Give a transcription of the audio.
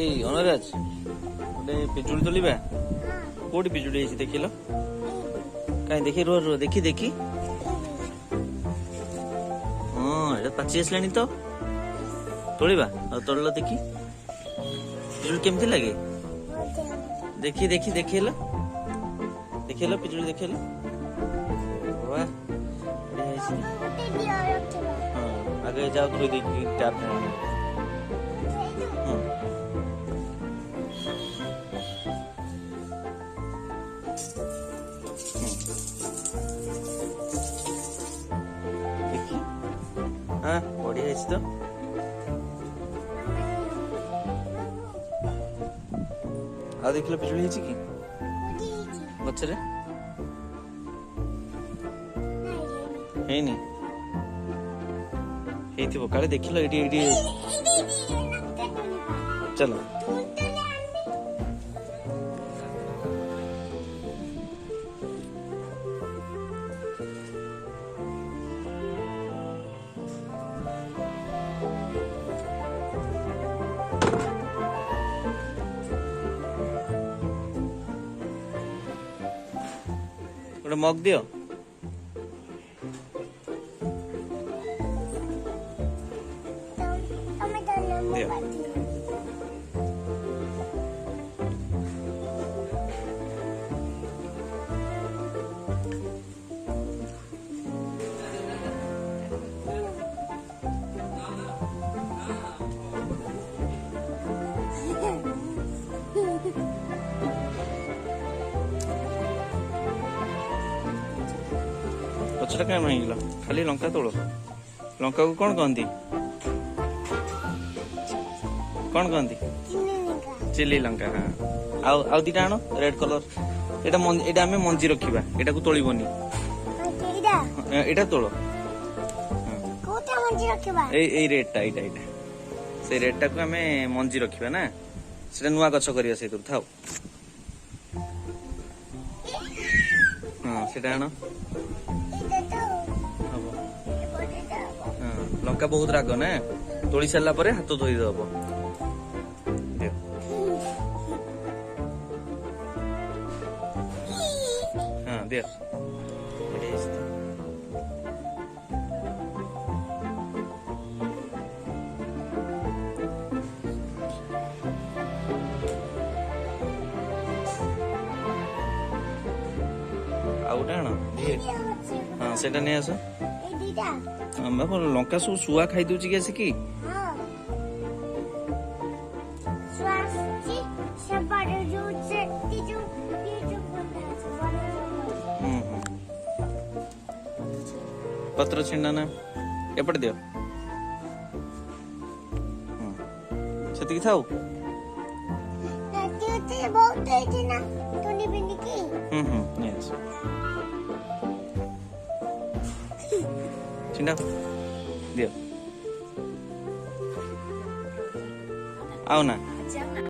ଏଇ ଅନରାଜ ଗୋଟେ ପିଜୁଳି ତୋଳିବା। କୋଉଠି ପିଜୁଳି ହେଇଛି ଦେଖିଲ? କାଇଁ ଦେଖି ରୁହ ରୁହ ଦେଖି ଦେଖି। ହଁ ଏଇଟା ପାଚି ଆସିଲାଣି ତ, ତୋଳିବା। ଆଉ ତୋଳିଲ ଦେଖି ପିଜୁଳି କେମିତି ଲାଗେ? ଦେଖି ଦେଖି ଦେଖେଇଲ ଦେଖେଇଲ ପିଜୁଳି ଦେଖେଇଲ। ବାহ ବଢିଆ ହେଇଛି। ହଁ ଆଗେ ଯାଅ ଧୋଇ ଦେଇକି ଟ୍ୟାପ ରେ ଆଣ। ଦେଖି ହଁ ବଢିଆ ହେଇଛି ତ। ଆଉ ଦେଖିଲ ପିଜୁଳି ହେଇଛି କି ଗଛରେ? ହେଇନି? ହେଇଥିବ କାଳେ ଦେଖିଲ ଏଇଠି ଏଇଠି। ଚାଲ ଗୋଟେ ମଗ ଦିଅ। ଦିଅ। ଗଛଟା କାଇଁ ଭାଙ୍ଗିଲ? ଖାଲି ଲଙ୍କା ତୋଳ। ଲଙ୍କାକୁ କଣ କହନ୍ତି? କଣ କହନ୍ତି? ଚିଲି ଲଙ୍କା। ହଁ ଆଉ ଆଉ ଦିଟା ଆଣ ରେଡ କଲର। ଏଇଟା ଆମେ ମଞ୍ଜି ରଖିବା, ଏଟାକୁ ତୋଳିବନି। ଏଇଟା ତୋଳ। ଏଇ ରେଡଟା ଏଇଟା ଏଇଟା ସେଇ ରେଡଟାକୁ ଆମେ ମଞ୍ଜି ରଖିବା ନା, ସେଟା ନୂଆ ଗଛ କରିବା ସେଇଥିରୁ। ଥାଉ ହଁ ସେଇଟା ଆଣ। ହବ ହଁ ଲଙ୍କା ବହୁତ ରାଗ ନା, ତୋଳି ସାରିଲା ପରେ ହାତ ଧୋଇଦବ। ହଁ ଦିଅ। ଆଉ ଗୋଟେ ଆଣ। ହଁ ସେଇଟା ନେଇ ଆସ। ଲଙ୍କା ସବୁ ଶୁଆ ଖାଇଦଉଛି କି ଆସିକି? ପତ୍ର ଛିଣ୍ଡା ନା, ଏପଟେ ଦିଅ। ସେତିକି ଥାଉ। ଛିଣ୍ଡା ଦିଅ। ଆଉ ନା